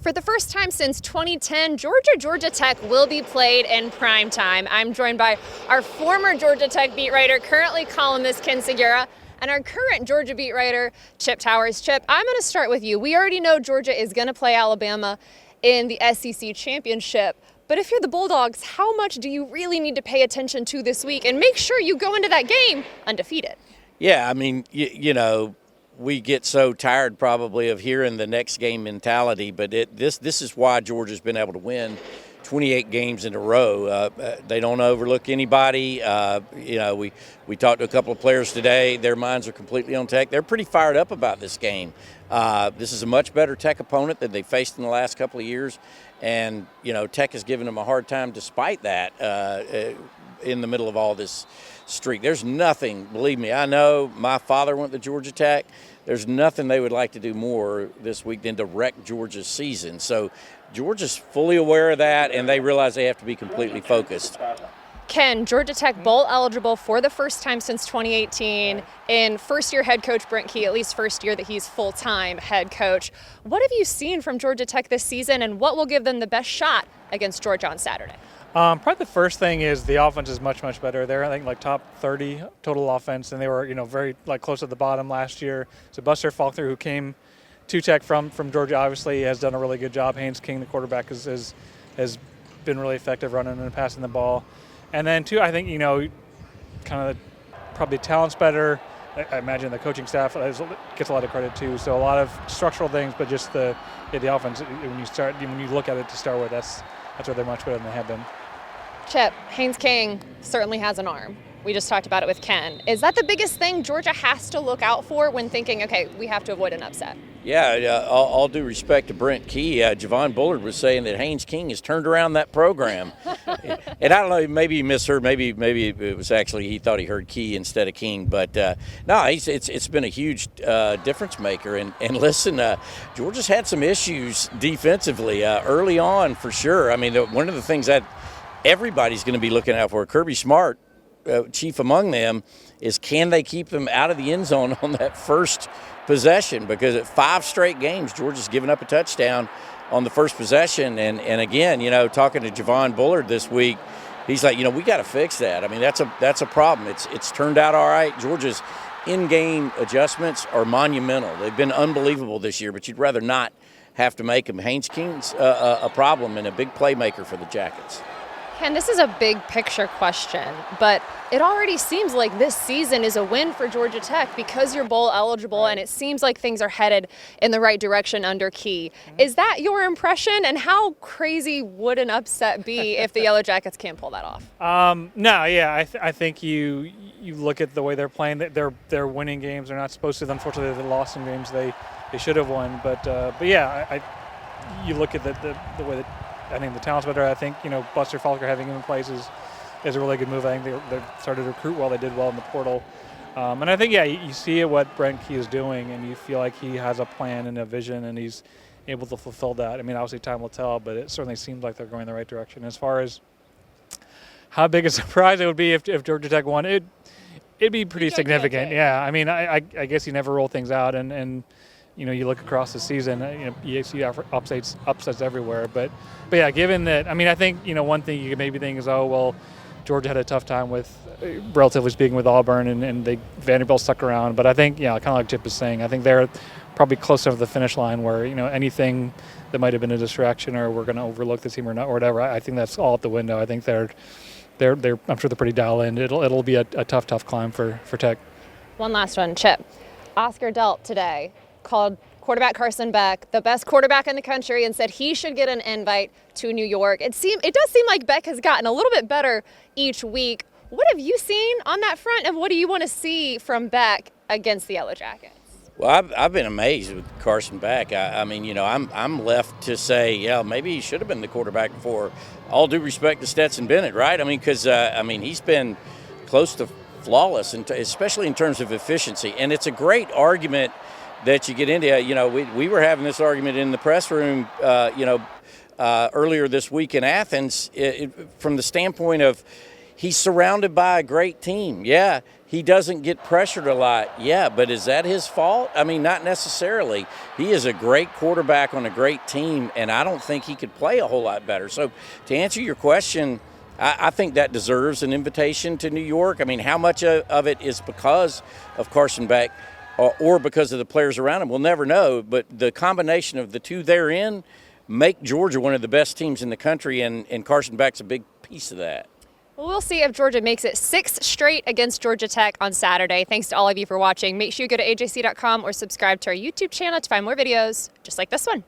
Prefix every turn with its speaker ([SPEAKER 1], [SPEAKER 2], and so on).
[SPEAKER 1] For the first time since 2010, Georgia Tech will be played in prime time. I'm joined by our former Georgia Tech beat writer, currently columnist Ken Segura, and our current Georgia beat writer, Chip Towers. Chip, I'm going to start with you. We already know Georgia is going to play Alabama in the SEC championship. But if you're the Bulldogs, how much do you really need to pay attention to this week and make sure you go into that game undefeated?
[SPEAKER 2] Yeah, I mean, you know, we get so tired probably of hearing the next game mentality, but this is why Georgia's been able to win 28 games in a row. They don't overlook anybody. We talked to a couple of players today. Their minds are completely on Tech. They're pretty fired up about this game. This is a much better Tech opponent than they faced in the last couple of years, and Tech has given them a hard time despite that. In the middle of all this streak, there's nothing, believe me, I know my father went to Georgia Tech. There's nothing they would like to do more this week than to wreck Georgia's season. So Georgia's fully aware of that, and they realize they have to be completely focused.
[SPEAKER 1] Ken, Georgia Tech bowl eligible for the first time since 2018 in first-year head coach Brent Key, at least first year that he's full-time head coach. What have you seen from Georgia Tech this season, and what will give them the best shot against Georgia on Saturday?
[SPEAKER 3] Probably the first thing is the offense is much better. They're, I think, like top 30 total offense, and they were, very close to the bottom last year. So Buster Faulkner, who came to Tech from Georgia, obviously has done a really good job. Haynes King, the quarterback, has been really effective running and passing the ball. And then two, I think probably talent's better. I imagine the coaching staff gets a lot of credit too. So a lot of structural things, but just the offense. When you look at it to start with, that's where they're much better than they have been.
[SPEAKER 1] Chip, Haynes King certainly has an arm. We just talked about it with Ken. Is that the biggest thing Georgia has to look out for when thinking, okay, we have to avoid an upset?
[SPEAKER 2] Yeah, all due respect to Brent Key, Javon Bullard was saying that Haynes King has turned around that program. And I don't know, maybe he misheard. Maybe it was actually he thought he heard Key instead of King. But no, it's been a huge difference maker. And listen, Georgia's had some issues defensively early on for sure. I mean, one of the things that everybody's going to be looking out for, Kirby Smart, chief among them, is can they keep them out of the end zone on that first possession, because at 5 straight games Georgia's given up a touchdown on the first possession. And again, talking to Javon Bullard this week, he's like, we got to fix that. I mean, that's a problem. It's turned out all right. Georgia's in-game adjustments are monumental. They've been unbelievable this year, but you'd rather not have to make them. Haynes King's a problem and a big playmaker for the Jackets.
[SPEAKER 1] Ken, this is a big picture question, but it already seems like this season is a win for Georgia Tech because you're bowl eligible, and it seems like things are headed in the right direction under Key. Is that your impression, and how crazy would an upset be if the Yellow Jackets can't pull that off?
[SPEAKER 3] No, yeah, I think you look at the way they're playing. They're winning games. They're not supposed to. Unfortunately, they lost some games they should have won. But yeah, you look at the way that. I think the talent's better. I think, Buster Faulkner having him in place is a really good move. I think they started to recruit well. They did well in the portal. And I think, you see what Brent Key is doing, and you feel like he has a plan and a vision, and he's able to fulfill that. I mean, obviously time will tell, but it certainly seems like they're going in the right direction. As far as how big a surprise it would be if Georgia Tech won, it'd be pretty significant. Yeah, I mean, I guess you never roll things out, and you look across the season, you see upsets everywhere. But yeah, given that, I mean, I think, one thing you could maybe think is, Georgia had a tough time with, relatively speaking, with Auburn, and Vanderbilt stuck around. But I think, kind of like Chip is saying, I think they're probably closer to the finish line where, anything that might have been a distraction or we're going to overlook the team or not or whatever, I think that's all out the window. I think they're I'm sure they're pretty dialed in. It'll be a tough climb for Tech.
[SPEAKER 1] One last one, Chip. Oscar Delp today called quarterback Carson Beck the best quarterback in the country and said he should get an invite to New York. It does seem like Beck has gotten a little bit better each week. What have you seen on that front, and what do you want to see from Beck against the Yellow Jackets?
[SPEAKER 2] Well, I've been amazed with Carson Beck. I mean, I'm left to say, maybe he should have been the quarterback before. All due respect to Stetson Bennett, right? I mean, because he's been close to flawless, especially in terms of efficiency, and it's a great argument that you get into. We were having this argument in the press room, earlier this week in Athens, from the standpoint of he's surrounded by a great team. Yeah, he doesn't get pressured a lot. Yeah, but is that his fault? I mean, not necessarily. He is a great quarterback on a great team, and I don't think he could play a whole lot better. So to answer your question, I think that deserves an invitation to New York. I mean, how much of it is because of Carson Beck or because of the players around him? We'll never know, but the combination of the two therein make Georgia one of the best teams in the country, and Carson Beck's a big piece of that.
[SPEAKER 1] Well, we'll see if Georgia makes it 6 straight against Georgia Tech on Saturday. Thanks to all of you for watching. Make sure you go to ajc.com or subscribe to our YouTube channel to find more videos just like this one.